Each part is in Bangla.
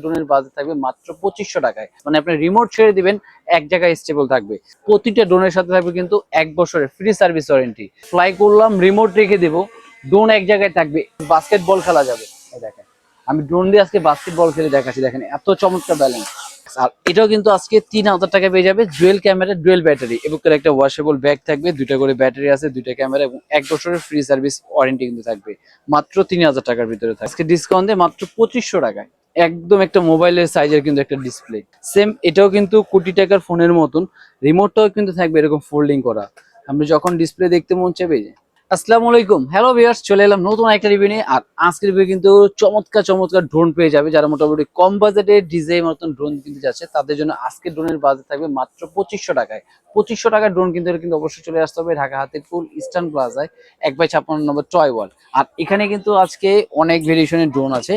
ড্রোনের বাজেট থাকবে মাত্র 2500 টাকায়। মানে আপনি রিমোট ছেড়ে দিবেন, এক জায়গায় স্টেবল থাকবে। প্রতিটা ড্রোনের সাথে থাকবে কিন্তু 1 বছরের ফ্রি সার্ভিস ওয়ারেন্টি। ফ্লাই করলাম, রিমোট রেখে দেবো, ড্রোন এক জায়গায় থাকবে, বাস্কেটবল খেলা যাবে। এই দেখেন, আমি ড্রোন দিয়ে আজকে বাস্কেটবল খেলে দেখাচ্ছি, দেখেন এত চমৎকার ব্যালেন্স। আর এটাও কিন্তু আজকে 3000 টাকা পেয়ে যাবে, ডুয়েল ক্যামেরা ডুয়েল ব্যাটারি এবং একটা ওয়াশেবল ব্যাগ থাকবে, দুইটা করে ব্যাটারি আছে, দুইটা ক্যামেরা এবং 1 বছরের ফ্রি সার্ভিস ওয়ারেন্টি কিন্তু থাকবে। মাত্র 3000 টাকার ভিতরে থাকবে আজকে ডিসকাউন্ট দিয়ে মাত্র 2500 টাকায়। একদম একটা মোবাইলের সাইজের কিন্তু একটা ডিসপ্লে সেম। এটাও কিন্তু কোটি টাকার ফোনের মতন, রিমোটটাও কিন্তু থাকবে এরকম ফোল্ডিং করা, আপনি যখন ডিসপ্লে দেখতে মন চাইবে। আসসালামু আলাইকুম, হ্যালো ভিউয়ার্স, চলে এলাম নতুন একটা রিভিউ নিয়ে। আর আজকের রিভিউ কিন্তু চমৎকার চমৎকার ড্রোন পেয়ে যাবে। যারা মোটামুটি কম বাজেটে ডিজাইন মতন ড্রোন কিনতে যাচ্ছে তাদের জন্য আজকের ড্রোনের বাজেট থাকবে মাত্র 2500 টাকায়। 2500 টাকার ড্রোন কিন্তু অবশ্যই চলে আসতে হবে ঢাকা হাতিরপুল ইস্টার্ন প্লাজায় 1/56 নম্বর টয় ওয়াল। আর এখানে কিন্তু আজকে অনেক ভেরিয়েশনের ড্রোন আছে।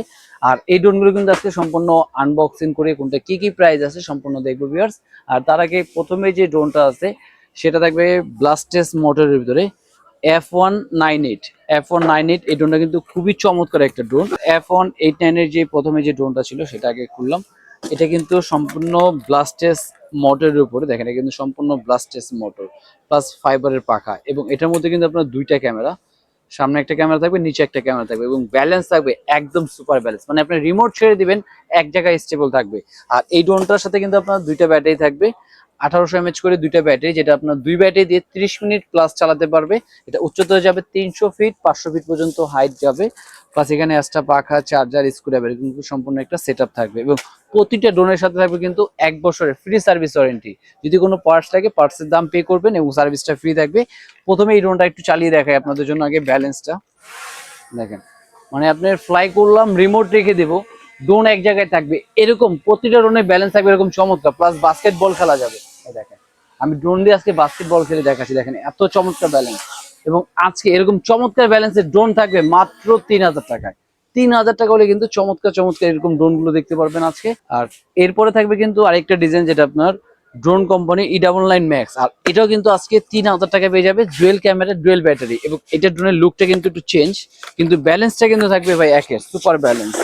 আর এই ড্রোনগুলো কিন্তু আজকে সম্পূর্ণ আনবক্সিং করে কোনটা কি কি প্রাইস আছে সম্পূর্ণ দেখবো ভিউয়ার্স। আর তার আগে প্রথমে যে ড্রোনটা আছে সেটা থাকবে ব্লাস্টেস মোটরের ভিতরে F198 F198। এই ড্রোনটা কিন্তু খুবই চমৎকার একটা ড্রোন। F189 এর যে প্রথমে যে ড্রোনটা ছিল সেটা আগে খুললাম। এটা কিন্তু সম্পূর্ণ ব্লাস্টেস মোটরের উপরে, দেখেন এটা কিন্তু সম্পূর্ণ ব্লাস্টেস মোটর প্লাস ফাইবারের পাখা এবং এটার মধ্যে কিন্তু আপনার দুইটা ক্যামেরা, সামনে একটা ক্যামেরা থাকবে, নিচে একটা ক্যামেরা থাকবে এবং ব্যালেন্স থাকবে একদম সুপার ব্যালেন্স। মানে আপনি রিমোট ছেড়ে দিবেন, এক জায়গায় স্টেবল থাকবে। আর এই ড্রোনটার সাথে কিন্তু আপনার দুইটা ব্যাটারি থাকবে, 1800 mAh করে দুইটা ব্যাটারি, যেটা আপনার দুই ব্যাটারি দিয়ে 30 মিনিট প্লাস চালাতে পারবে। এটা উচ্চতা যাবে 300 ফিট, 500 ফিট পর্যন্ত হাইট যাবে। প্লাস এখানে এক্সট্রা পাখা, চার্জার, স্ক্রুড্রাইভার কিন্তু সম্পূর্ণ একটা সেটআপ থাকবে এবং প্রতিটা ড্রোনের সাথে থাকবে কিন্তু 1 বছরের ফ্রি সার্ভিস ওয়ারেন্টি। যদি কোনো পার্টস লাগে পার্টসের দাম পে করবেন এবং সার্ভিসটা ফ্রি থাকবে। প্রথমে এই ড্রোনটা একটু চালিয়ে দেখাই আপনাদের জন্য, আগে ব্যালেন্সটা দেখেন। মানে আপনার ফ্লাই করলাম, রিমোট রেখে দেবো, ড্রোন এক জায়গায় থাকবে, এরকম প্রতিটা ড্রোনের ব্যালেন্স থাকবে এরকম চমৎকার। প্লাস বাস্কেটবল খেলা যাবে। দেখেন, আমি ড্রোন দিয়ে আজকে বাস্কেটবল খেলে দেখাচ্ছি, দেখেন এত চমৎকার ব্যালেন্স। এবং আজকে এরকম চমৎকার ব্যালেন্সের ড্রোন থাকবে মাত্র 3000 টাকায়। 3000 টাকা হলে কিন্তু চমৎকার চমৎকার এরকম ড্রোন গুলো দেখতে পারবেন আজকে। আর এরপরে থাকবে কিন্তু আরেকটা ডিজাইন, যেটা আপনার ড্রোন কোম্পানি E99 ম্যাক্স। আর এটাও কিন্তু আজকে 3000 টাকা পেয়ে যাবে, ডুয়েল ক্যামেরা ডুয়েল ব্যাটারি এবং এটা ড্রোনের লুকটা কিন্তু একটু চেঞ্জ, কিন্তু ব্যালেন্সটা কিন্তু থাকবে ভাই একের সুপার ব্যালেন্স।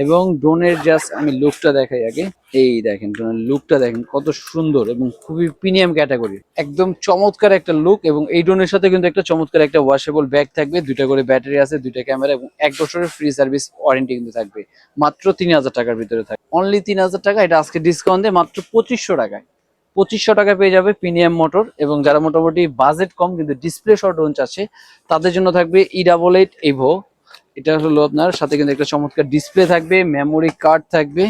এবং ড্রোনের জাস্ট আমি লুকটা দেখাই আগে। এই দেখেন ড্রোনের লুকটা দেখেন কত সুন্দর এবং খুবই প্রিমিয়াম ক্যাটাগরি, একদম চমৎকার একটা লুক। এবং এই ড্রোনের সাথে কিন্তু একটা চমৎকার একটা ওয়াশেবল ব্যাগ থাকবে, দুইটা করে ব্যাটারি আছে, দুইটা ক্যামেরা এবং 1 বছরের ফ্রি সার্ভিস ওয়ারেন্টি কিন্তু থাকবে। মাত্র 3000 টাকার ভিতরে থাকবে, অনলি 3000 টাকা। এটা আজকে ডিসকাউন্ট দিয়ে মাত্র 2500 টাকায়। 2500 টাকা পেয়ে যাবে প্রিমিয়াম মোটর। এবং যারা মোটামুটি বাজেট কম কিন্তু ডিসপ্লে শট ড্রোন আছে তাদের জন্য থাকবে E88 এভো। এটা হলো আপনার সাথে কিন্তু একটা চমৎকার ডিসপ্লে থাকবে, মেমোরি কার্ড থাকবে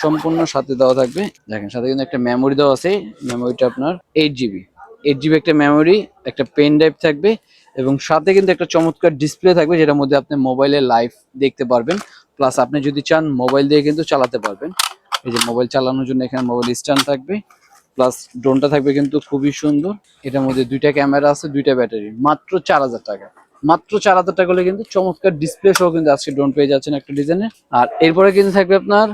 সম্পূর্ণ সাথে দেওয়া থাকবে। দেখেন সাথে কিন্তু একটা মেমোরি দেওয়া আছে, মেমোরিটা আপনার 8 জিবি। 8 জিবি একটা মেমোরি, একটা পেন ড্রাইভ থাকবে এবং সাথে কিন্তু একটা চমৎকার ডিসপ্লে থাকবে, যেটার মধ্যে আপনি মোবাইলে লাইভ দেখতে পারবেন। প্লাস আপনি যদি চান মোবাইল দিয়ে কিন্তু চালাতে পারবেন। এই যে মোবাইল চালানোর জন্য এখানে মোবাইল স্ট্যান্ড থাকবে। প্লাস ড্রোনটা থাকবে কিন্তু খুবই সুন্দর। এটার মধ্যে দুইটা ক্যামেরা আছে, দুইটা ব্যাটারি, মাত্র 4000 টাকা। মাত্র 4000 টাকা হলে কিন্তু চমৎকার ডিসপ্লে সহ কিন্তু আজকে ড্রোন পেয়ে যাচ্ছেন একটা ডিজাইনের। আর এরপরে কিন্তু থাকবে আপনার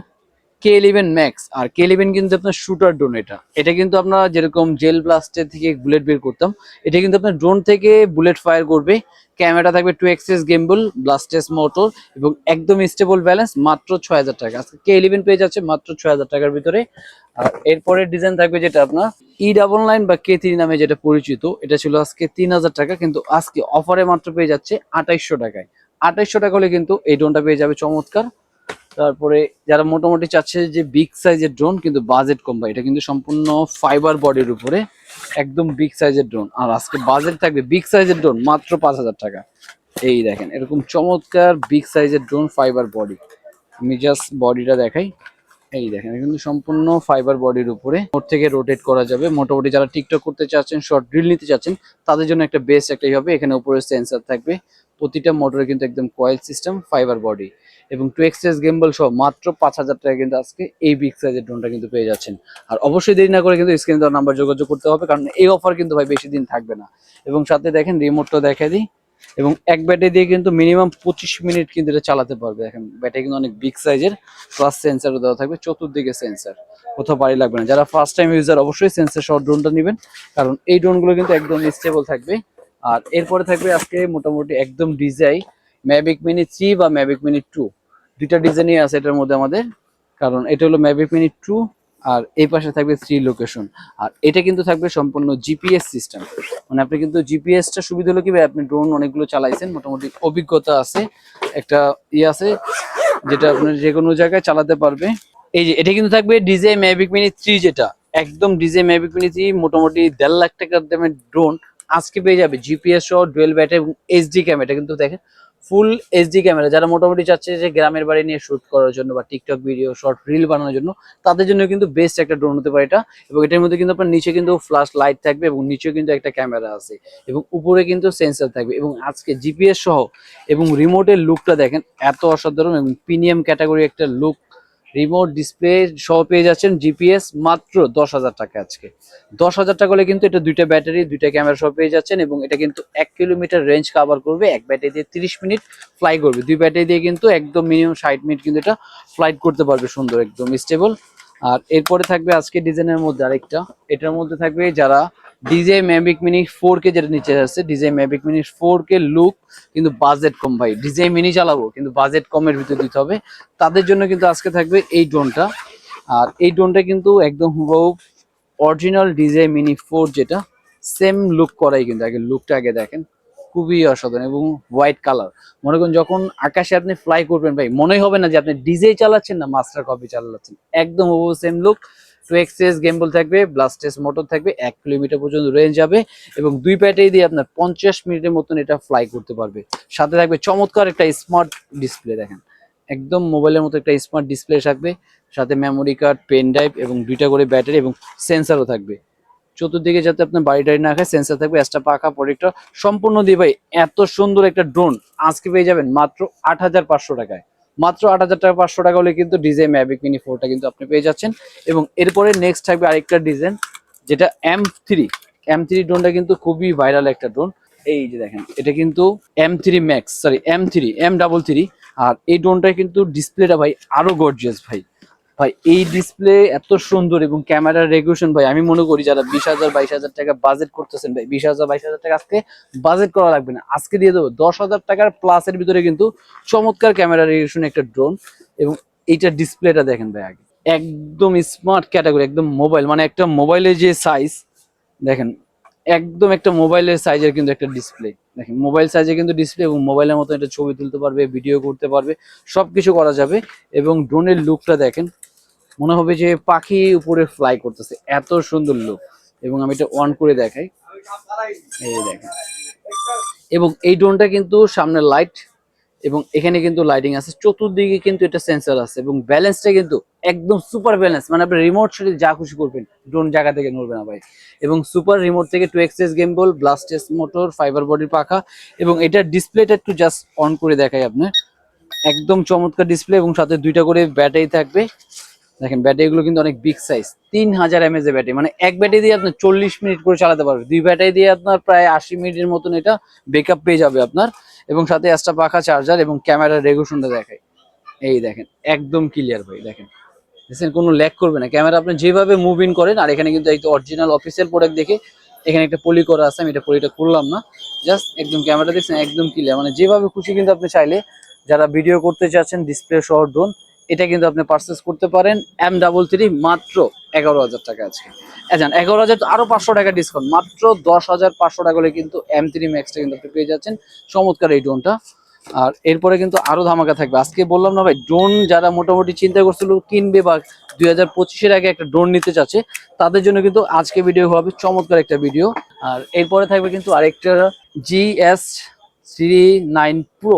K11 ম্যাক্স। আর K11 কিন্তু আপনার শুটার ড্রোন। এটা কিন্তু আপনার যেরকম জেল ব্লাস্টের থেকে বুলেট বের করতাম, এটা কিন্তু আপনার ড্রোন থেকে বুলেট ফায়ার করবে। ক্যামেরা থাকবে 2 এক্সিস গিম্বল, ব্লাস্টেস মোটর এবং একদম স্টেবল ব্যালেন্স। মাত্র 6000 টাকা আজকে K11 পেয়ে যাচ্ছে মাত্র 6000 টাকার ভিতরে। আর এরপরে ডিজাইন থাকবে যেটা আপনার E99 বা K3 নামে যেটা পরিচিত, এটা ছিল আজকে 3000 টাকা, কিন্তু আজকে অফারে মাত্র পেয়ে যাচ্ছে 2800 টাকায়। 2800 টাকা হলে কিন্তু এই ড্রোনটা পেয়ে যাবে চমৎকার। তারপরে যারা মোটামুটি চাচ্ছে যে বিগ সাইজের ড্রোন কিন্তু বাজেট কম, এটা কিন্তু সম্পূর্ণ ফাইবার বডির উপরে একদম বিগ সাইজের ড্রোন। আর আজকে বাজেট থাকবে বিগ সাইজের ড্রোন মাত্র 5000 টাকা। এই দেখেন এরকম চমৎকার বিগ সাইজের ড্রোন ফাইবার বডি, আমি জাস্ট বডিটা দেখাই। এই দেখেন কিন্তু সম্পূর্ণ ফাইবার বডির উপরে, ওর থেকে রোটেট করা যাবে। মোটামুটি যারা টিকটক করতে চাচ্ছেন, শর্ট রিল নিতে চাচ্ছেন তাদের জন্য একটা বেস্ট একটাই হবে। এখানে উপরে সেন্সর থাকবে, প্রতিটা মোটরে কিন্তু একদম কয়েল সিস্টেম, ফাইবার বডি এবং 2 এক্সিস গিম্বল সহ মাত্র 5000 টাকা কিন্তু আজকে এই বিগ সাইজের ড্রোনটা কিন্তু পেয়ে যাচ্ছেন। আর অবশ্যই দেরি না করে কিন্তু স্ক্রিনে দেওয়া নাম্বার যোগাযোগ করতে হবে, কারণ এই অফার কিন্তু ভাই বেশি দিন থাকবে না। এবং সাথে দেখেন রিমোটটা দেখাই দিই। এবং এক ব্যাটারি দিয়ে কিন্তু মিনিমাম 25 মিনিট কিন্তু এটা চালাতে পারবে। দেখেন ব্যাটারি কিন্তু অনেক বিগ সাইজের, প্লাস সেন্সারও দেওয়া থাকবে, চতুর্দিকে সেন্সার, কোথাও বাড়ি লাগবে না। যারা ফার্স্ট টাইম ইউজার অবশ্যই সেন্সার সহ ড্রোনটা নেবেন, কারণ এই ড্রোনগুলো কিন্তু একদম স্টেবল থাকবে। আর এরপরে থাকবে আজকে মোটামুটি একদম ডিজাই ম্যাভিক মিনি 3 বা ম্যাভিক মিনি 2, দুইটা ডিজাইনই আছে এটার মধ্যে আমাদের। কারণ এটা হলো ম্যাভিক মিনি 2 আর এই পাশে থাকবে 3 লোকেশন। আর এটা কিন্তু থাকবে সম্পূর্ণ জিপিএস সিস্টেম, মানে আপনি কিন্তু জিপিএসটা সুবিধা হলো কি ভাই, আপনি ড্রোন অনেকগুলো চালাইছেন, মোটামুটি অভিজ্ঞতা আছে, একটা আছে যেটা আপনার যে কোনো জায়গায় চালাতে পারবে। এই যে এটা কিন্তু থাকবে ডিজে ম্যাভিক মিনি 3, যেটা একদম ডিজে ম্যাভিক মিনি 3 মোটামুটি 1.5 লাখ টাকার দামের ড্রোন আজকে পেয়ে যাবে জিপিএস সহ, ডুয়েল ব্যাটারি এবং এইচডি ক্যামেরা। কিন্তু দেখেন ফুল এইচডি ক্যামেরা, যারা মোটামুটি চাচ্ছে যে গ্রামের বাড়ি নিয়ে শুট করার জন্য বা টিকটক ভিডিও শর্ট রিল বানানোর জন্য, তাদের জন্য কিন্তু বেস্ট একটা ড্রোন হতে পারে এটা। এবং এটার মধ্যে কিন্তু আপনার নিচে কিন্তু ফ্ল্যাশ লাইট থাকবে এবং নিচেও কিন্তু একটা ক্যামেরা আছে এবং উপরে কিন্তু সেন্সর থাকবে এবং আজকে জিপিএস সহ এবং রিমোটের লুকটা দেখেন এত অসাধারণ এবং প্রিমিয়াম ক্যাটাগরি একটা লুক। রিমোট ডিসপ্লে সহ পেয়ে যাচ্ছেন জিপিএস মাত্র 10,000 টাকা। আজকে 10,000 টাকা হলে কিন্তু এটা দুইটা ব্যাটারি দুইটা ক্যামেরা সহ পেয়ে যাচ্ছেন এবং এটা কিন্তু 1 কিলোমিটার রেঞ্জ কভার করবে। এক ব্যাটারি দিয়ে 30 মিনিট ফ্লাই করবে, দুই ব্যাটারি দিয়ে কিন্তু একদম মিনিমাম 60 মিনিট কিন্তু এটা ফ্লাইট করতে পারবে সুন্দর একদম স্টেবল। আর এরপরে থাকবে আজকে ডিজাইনের মধ্যে আরেকটা, এটার মধ্যে থাকবে যারা ডিজে ম্যাভিক মিনি 4K যেটা নিচে আছে, DJ Mavic mini 4K look কিন্তু বাজেট কম ভাই, ডিজে মিনি চালাবো কিন্তু বাজেট কমের ভিতরে দিতে হবে, তাদের জন্য কিন্তু আজকে থাকবে এই ড্রোনটা। আর এই ড্রোনটা কিন্তু একদম হুবহু অরিজিনাল ডিজে মিনি 4 যেটা সেম লুক করাই, কিন্তু আগে লুকটা আগে দেখেন খুবই অসাধারণ এবং হোয়াইট কালার। মনে করেন যখন আকাশে আপনি ফ্লাই করবেন ভাই, মনেই হবে না যে আপনি ডিজে চালাচ্ছেন না মাস্টার কপি চালাচ্ছেন, একদম হুবহু সেম লুক। 2xs গেমবল থাকবে, ব্লাস্টেস মোটর থাকবে, 1 কিলোমিটার পর্যন্ত রেঞ্জ যাবে এবং দুই ব্যাটারি দিয়ে আপনার 50 মিনিটের মতন এটা ফ্লাই করতে পারবে। সাথে থাকবে চমৎকার একটা স্মার্ট ডিসপ্লে, দেখেন একদম মোবাইলের মতো একটা স্মার্ট ডিসপ্লে থাকবে, সাথে মেমোরি কার্ড, পেন ড্রাইভ এবং দুইটা করে ব্যাটারি এবং সেন্সারও থাকবে। চতুর্দিকে যাতে আপনার বাড়ি টাড়ি না খায়, সেন্সার থাকবে, এক্সট্রা পাখা প্রোটেক্টর সম্পূর্ণ দিয়ে ভাই এত সুন্দর একটা ড্রোন আজকে পেয়ে যাবেন মাত্র 8,500 টাকায়। মাত্র 8,500 টাকা হলে কিন্তু ডিজে ম্যাভিক মিনি 4টা কিন্তু আপনি পেয়ে যাচ্ছেন। এবং এরপরে নেক্সট থাকবে আরেকটা ডিজাইন যেটা M3 ড্রোনটা কিন্তু খুবই ভাইরাল একটা ড্রোন। এই যে দেখেন এটা কিন্তু M3 ম্যাক্স, সরি M33। আর এই ড্রোনটা কিন্তু ডিসপ্লেটা ভাই আরো গর্জিয়াস ভাই। ভাই এই ডিসপ্লে এত সুন্দর এবং ক্যামেরার রেগুলেশন ভাই, আমি মনে করি যারা 20,000-22,000 টাকা বাজেট করতেছেন ভাই, 20,000-22,000 টাকা আজকে বাজেট করা লাগবে না, আজকে দিয়ে দেবো 10,000 টাকার প্লাসের ভিতরে কিন্তু চমৎকার ক্যামেরা রেগুলেশন একটা ড্রোন। এবং এইটার ডিসপ্লেটা দেখেন ভাই আগে, একদম স্মার্ট ক্যাটাগরি, একদম মোবাইল, মানে একটা মোবাইলের যে সাইজ দেখেন, একদম একটা মোবাইলের সাইজের কিন্তু একটা ডিসপ্লে দেখেন, মোবাইল সাইজে কিন্তু ডিসপ্লে এবং মোবাইলের মতো একটা ছবি তুলতে পারবে, ভিডিও করতে পারবে, সবকিছু করা যাবে। এবং ড্রোনের লুকটা দেখেন, মনে হবে যে পাখি উপরে ফ্লাই করতেছে, এত সুন্দর লুক। এবং আমি এটা অন করে দেখাই, এই দেখেন। এবং এই ড্রোনটা কিন্তু সামনে লাইট এবং এখানে কিন্তু লাইটিং আছে, চতুর্দিকে কিন্তু এটা সেন্সর আছে এবং ব্যালেন্সটা কিন্তু একদম সুপার ব্যালেন্স, মানে আপনি রিমোট সেটা যা খুশি করবেন ড্রোন জায়গা থেকে নড়বে না ভাই। এবং সুপার রিমোট থেকে 2xs গেমবল, ব্লাস্টেস মোটর, ফাইবার বডির পাখা। এবং এটার ডিসপ্লেটা একটু জাস্ট অন করে দেখাই আপনার, একদম চমৎকার ডিসপ্লে এবং সাথে দুইটা করে ব্যাটারি থাকবে। দেখেন ব্যাটারিগুলো কিন্তু অনেক বিগ সাইজ, 3000 mAh এর ব্যাটারি, মানে এক ব্যাটারি দিয়ে আপনি 40 মিনিট করে চালাতে পারবেন, দুই ব্যাটারি দিয়ে আপনার প্রায় 80 মিনিটের মতন এটা ব্যাকআপ পেয়ে যাবে আপনার। এবং সাথে এক্সট্রা পাখা, চার্জার এবং ক্যামেরার রেগুলেশনটা দেখায়, এই দেখেন একদম ক্লিয়ার ভাই, দেখেন দেখেন কোনো ল্যাগ করবে না ক্যামেরা, আপনি যেভাবে মুভ ইন করেন। আর এখানে কিন্তু এই অরিজিনাল অফিসিয়াল প্রোডাক্ট দেখে এখানে একটা পলি করা আছে, আমি এটা পলিটা করলাম না, জাস্ট একদম ক্যামেরা দেখছেন একদম ক্লিয়ার, মানে যেভাবে খুশি কিন্তু আপনি চাইলে যারা ভিডিও করতে চাচ্ছেন ডিসপ্লে সহ ড্রোন, এটা কিন্তু আপনি পারচেস করতে পারেন। M33 মাত্র 11,000 টাকা আজকে। আচ্ছা 11,000 আরো 500 টাকা ডিসকাউন্ট, মাত্র 10,500 টাকা হলে কিন্তু M3 ম্যাক্সটা কিন্তু আপনি পেয়ে যাচ্ছেন চমৎকার এই ড্রোনটা। আর এরপরে কিন্তু আরো ধামাকা থাকবে, আজকে বললাম না ভাই, ড্রোন যারা মোটামুটি চিন্তা করছিল কিনবে বা 2025-এর আগে একটা ড্রোন নিতে চাচ্ছে, তাদের জন্য কিন্তু আজকে ভিডিও হবে চমৎকার একটা ভিডিও। আর এরপরে থাকবে কিন্তু আরেকটা GS39 Pro।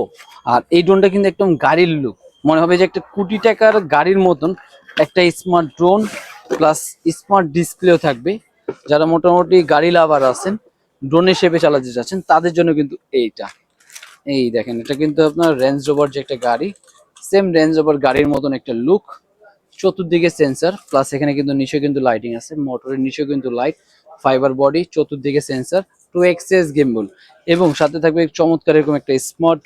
আর এই ড্রোনটা কিন্তু একদম গাড়ির লুক, মনে হবে যে একটা কোটি টাকার গাড়ির মতন একটা স্মার্ট ড্রোন, প্লাস স্মার্ট ডিসপ্লেও থাকবে। যারা মোটামুটি গাড়ি লাভার আছেন, ড্রোনের শেপে চালাতে চাচ্ছেন, তাদের জন্য কিন্তু এইটা। এই দেখেন এটা কিন্তু আপনার রেঞ্জ রোভার যে একটা গাড়ি, সেম রেঞ্জ রোভার গাড়ির মতন একটা লুক, চতুর্দিকে সেন্সর, প্লাস এখানে কিন্তু নিচে কিন্তু লাইটিং আছে, মোটরের নিচেও কিন্তু লাইট, ফাইবার বডি, চতুর্দিকে সেন্সর, 2xs গেমবল এবং সাথে থাকবে চমৎকার এরকম একটা স্মার্ট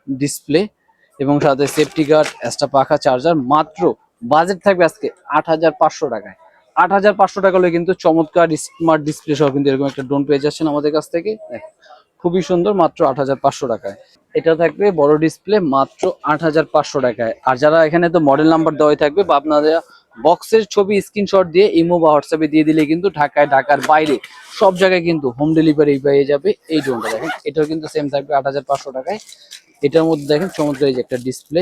ডিসপ্লে এবং সাথে সেফটি গার্ড, এক্সট্রা পাখা, চার্জার। মাত্র বাজেট থাকবে আজকে 8,500 টাকায়। 8,500 টাকা হলে কিন্তু চমৎকার স্মার্ট ডিসপ্লে সহ কিন্তু এরকম একটা ড্রোন পেয়ে যাচ্ছেন আমাদের কাছ থেকে। খুবই সুন্দর, মাত্র 8,500 টাকায়। এটা থাকবে বড় ডিসপ্লে, মাত্র 8,500 টাকায়। আর যারা এখানে তো মডেল নাম্বার দেওয়াই থাকবে, বা আপনারা বক্সের ছবি স্ক্রিনশট দিয়ে ইমো বা হোয়াটসঅ্যাপে দিয়ে দিলে কিন্তু ঢাকায়, ঢাকার বাইরে সব জায়গায় কিন্তু হোম ডেলিভারি পেয়ে যাবে। এই ড্রোনটা দেখেন, এটাও কিন্তু সেম থাকবে 8,500 টাকায়। এটার মধ্যে দেখেন চমৎকার এই যে একটা ডিসপ্লে,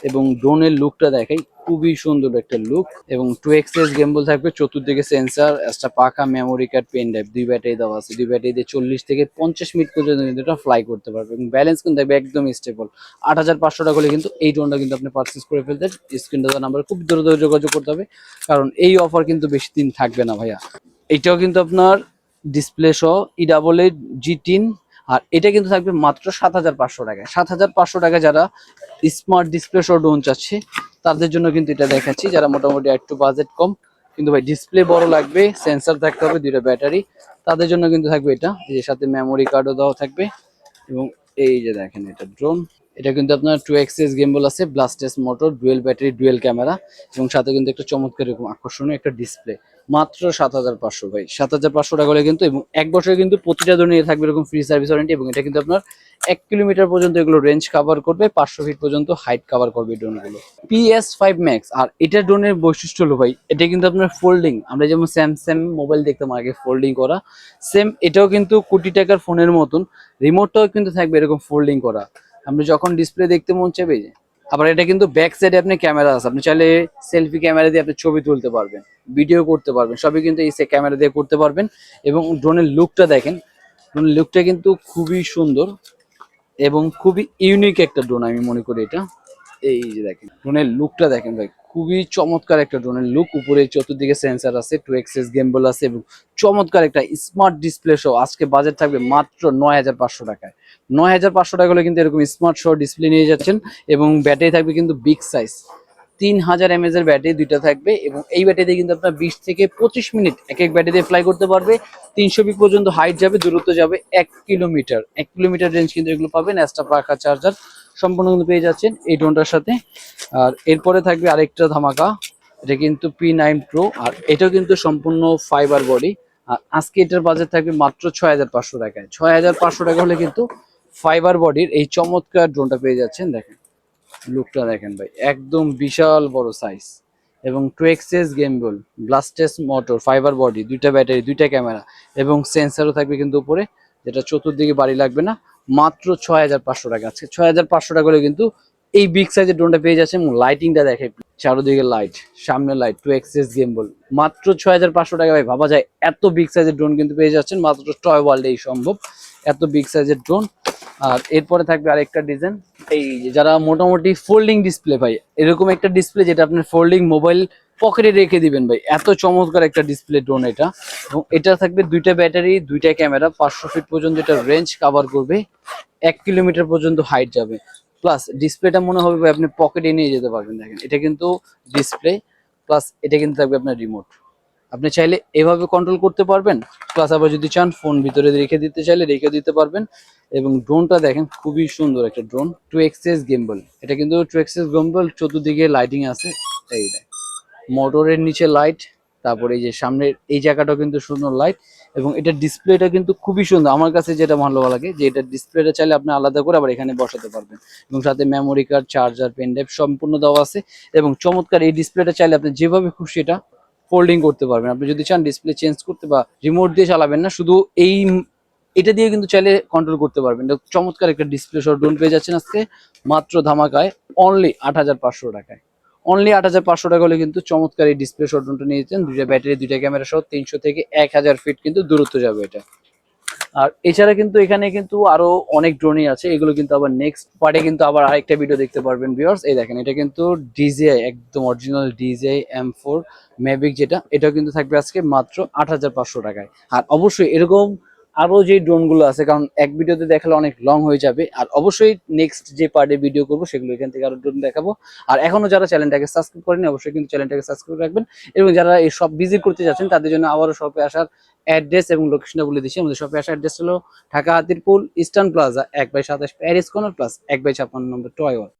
এবং ড্রোনের লুকটা দেখাই, খুবই সুন্দর একটা লুক। এবং 2xs গেমবল থাকবে, চতুর্দিকে সেন্সার, একটা পাখা, মেমোরি কার্ড, পেন ড্রাইভ, দুই ব্যাটারি দেওয়া আছে। দুই ব্যাটারি দিয়ে 40 থেকে 50 মিনিট পর্যন্ত কিন্তু এটা ফ্লাই করতে পারবে, এবং ব্যালেন্স কিন্তু থাকবে একদম স্টেবল। 8,500 টাকা হলে কিন্তু এই ড্রোনটা কিন্তু আপনি পারচেস করে ফেলতে, স্ক্রিনটা নাম্বার খুব দ্রুত যোগাযোগ করতে হবে, কারণ এই অফার কিন্তু বেশি দিন থাকবে না ভাইয়া। এইটাও কিন্তু আপনার ডিসপ্লে সহ EAA-G10, আর এটা কিন্তু থাকবে মাত্র 7,500 টাকায়। 7,500 টাকা যারা স্মার্ট ডিসপ্লে সহ ড্রোন চাচ্ছে তাদের জন্য কিন্তু এটা দেখাচ্ছি, যারা মোটামুটি একটু বাজেট কম কিন্তু ভাই ডিসপ্লে বড় লাগবে, সেন্সর থাকতে হবে, দুইটা ব্যাটারি, তাদের জন্য কিন্তু থাকবে এটা। এই যে সাথে মেমোরি কার্ডও দেওয়া থাকবে। এবং এই যে দেখেন এটা ড্রোন, এটা কিন্তু আপনার 2xs গেমবল আছে, ব্লাস্টেস motor, dual battery, dual camera, এবং সাথে কিন্তু একটা চমৎকার এরকম আকর্ষণীয় একটা ডিসপ্লে। মাত্র 7,500 ভাই, 7,500 টাকা হলে কিন্তু, এবং এক বছরে কিন্তু প্রতিটা ড্রোনে থাকবে এরকম ফ্রি সার্ভিস ওয়ারেন্টি। এবং এটা কিন্তু আপনার 1 কিলোমিটার পর্যন্ত এগুলো রেঞ্জ কভার করবে, 500 ফিট পর্যন্ত হাইট কভার করবে এই ড্রোনগুলো। PS5 Max, আর এটা ড্রোনের বৈশিষ্ট্য হলো ভাই, এটা কিন্তু আপনার ফোল্ডিং, আমরা যেমন স্যামসাং মোবাইল দেখতাম আগে ফোল্ডিং করা, সেম এটাও কিন্তু কোটি টাকার ফোনের মতন রিমোটটাও কিন্তু থাকবে এরকম ফোল্ডিং করা। আপনি যখন ডিসপ্লে দেখতে মন চাইবে, আবার এটা কিন্তু ব্যাক সাইডে আপনি ক্যামেরা আছে, আপনি চাইলে সেলফি ক্যামেরা দিয়ে আপনি ছবি তুলতে পারবেন, ভিডিও করতে পারবেন, সবই কিন্তু এই ক্যামেরা দিয়ে করতে পারবেন। এবং ড্রোনের লুকটা দেখেন, ড্রোনের লুকটা কিন্তু খুবই সুন্দর এবং খুবই ইউনিক একটা ড্রোন আমি মনে করি এটা। এই যে দেখেন ড্রোনের লুকটা দেখেন ভাই, খুবই চমৎকার একটা ড্রোনের লুক। উপরে চতুর্দিকে সেন্সার আছে, 2xs গেমবল আছে, এবং চমৎকার একটা স্মার্ট ডিসপ্লে সহ আজকে বাজেট থাকবে মাত্র 9,500 টাকায়। 9,500 টাকা হলে কিন্তু এরকম স্মার্ট সহ ডিসপ্লে নিয়ে যাচ্ছেন। এবং ব্যাটারি থাকবে কিন্তু বিগ সাইজ, 3000 mAh এর ব্যাটারি দুইটা থাকবে, এবং এই ব্যাটারিতে কিন্তু আপনার 20 থেকে 25 মিনিট এক এক ব্যাটারি দিয়ে ফ্লাই করতে পারবে। 300 ফিট পর্যন্ত হাইট যাবে, দূরত্ব যাবে 1 কিলোমিটার। 1 কিলোমিটার রেঞ্জ কিন্তু এগুলো পাবেন। এক্সট্রা পাখা, চার্জার সম্পূর্ণ কিন্তু পেয়ে যাচ্ছেন এই ড্রোনটার সাথে। আর এরপরে থাকবে আরেকটা ধামাকা, এটা কিন্তু P9 Pro, আর এটাও কিন্তু সম্পূর্ণ ফাইবার বডি। আর আজকে এটার বাজেট থাকবে মাত্র 6,500 টাকায়। 6,500 টাকা হলে কিন্তু ফাইবার বডির এই চমৎকার ড্রোনটা পেয়ে যাচ্ছেন। দেখেন লুকটা দেখেন ভাই, একদম বিশাল বড় সাইজ, এবং 2xs গেমবল, ব্লাস্টেস মোটর, ফাইবার বডি, দুইটা ব্যাটারি, দুইটা ক্যামেরা, এবং সেন্সারও থাকবে কিন্তু উপরে, যেটা চতুর্দিকে বাড়ি লাগবে না। মাত্র 6,500 টাকা। আছে 6,500 টাকা করে কিন্তু এই বিগ সাইজের ড্রোনটা পেয়ে যাচ্ছে। এবং লাইটিংটা দেখে, চারোদিকে লাইট, সামনে লাইট, 2xs গেমবল, মাত্র 6,500 টাকা ভাই। ভাবা যায় এত বিগ সাইজের ড্রোন কিন্তু পেয়ে যাচ্ছেন মাত্র টয় ওয়ার্ল্ডেই সম্ভব, এত বিগ সাইজের ড্রোন। আর এরপরে থাকবে আরেকটা ডিজাইন, এই যে যারা মোটামুটি ফোল্ডিং ডিসপ্লে ভাই, এরকম একটা ডিসপ্লে যেটা আপনার ফোল্ডিং মোবাইল পকেটে রেখে দিবেন ভাই, এত চমৎকার একটা ডিসপ্লে ড্রোন এটা। এবং এটা থাকবে দুইটা ব্যাটারি, দুইটা ক্যামেরা, 500 ফিট পর্যন্ত এটা রেঞ্জ কভার করবে, 1 কিলোমিটার পর্যন্ত হাইট যাবে। প্লাস ডিসপ্লেটা মনে হবে ভাই আপনি পকেটে নিয়ে যেতে পারবেন। দেখেন এটা কিন্তু ডিসপ্লে, প্লাস এটা কিন্তু থাকবে আপনার রিমোট, আপনি চাইলে এভাবে কন্ট্রোল করতে পারবেন। প্লাস আবার যদি চান ফোন ভিতরে রেখে দিতে চাইলে রেখে দিতে পারবেন। এবং ড্রোনটা দেখেন খুবই সুন্দর একটা ড্রোন, 2xs গেমবল, এটা কিন্তু 2xs গেমবল, চতুর্দিকে লাইটিং আছে, এই দেখ মোটরের নিচে লাইট, তারপরে এই যে সামনের এই জায়গাটাও কিন্তু সুন্দর লাইট। এবং এটা ডিসপ্লেটা কিন্তু খুবই সুন্দর, আমার কাছে যেটা ভালো লাগে যে এটা ডিসপ্লেটা চাইলে আপনি আলাদা করে আবার এখানে বসাতে পারবেন, এবং সাথে memory card, charger, pen drive সম্পূর্ণ দেওয়া আছে। এবং চমৎকার এই ডিসপ্লেটা চাইলে আপনি যেভাবে খুশি এটা ফোল্ডিং করতে পারবেন। আপনি যদি চান ডিসপ্লে চেঞ্জ করতে বা রিমোট দিয়ে চালাবেন না, শুধু এই এটা দিয়ে কিন্তু চাইলে কন্ট্রোল করতে পারবেন। চমৎকার একটা ডিসপ্লে সহ ড্রোন পেয়ে যাচ্ছেন আজকে মাত্র ধামাকায় অনলি 8,500 টাকায়। অনলি 8,500 টাকা হলে কিন্তু চমৎকার এই ডিসপ্লে সহ ড্রোনটা নিয়ে যেতেন, দুইটা ব্যাটারি, দুইটা ক্যামেরা সহ 300 থেকে 1,000 ফিট কিন্তু দূরত্ব যাবে এটা। আর এছাড়া কিন্তু এখানে কিন্তু আরো অনেক ড্রোনই আছে, এগুলো কিন্তু আবার নেক্সট পার্টে কিন্তু আবার আরেকটা ভিডিও দেখতে পারবেন ভিউয়ার্স। এই দেখেন এটা কিন্তু DJI, একদম অরিজিনাল DJI M4 Mavic, যেটা এটাও কিন্তু থাকবে আজকে মাত্র 8,500 টাকায়। আর অবশ্যই এরকম আরো যে ড্রোনগুলো আছে, কারণ এক ভিডিওতে দেখালে অনেক লং হয়ে যাবে, আর অবশ্যই নেক্সট যে পার্টে ভিডিও করবো সেগুলো এখান থেকে আরো ড্রোন দেখাবো। আর এখনো যারা চ্যানেলটাকে সাবস্ক্রাইব করেনি অবশ্যই কিন্তু চ্যানেলটাকে সাবস্ক্রাইব রাখবেন। এবং যারা এই সব ভিজিট করতে যাচ্ছেন তাদের জন্য আবারও শপে আসার অ্যাড্রেস এবং লোকেশনটা বলে দিচ্ছি। আমাদের শপে আসার অ্যাড্রেস হলো Dhaka Hatirpul Eastern Plaza 1/27 Paris Corner plus 1/56 number Toy ওয়াল।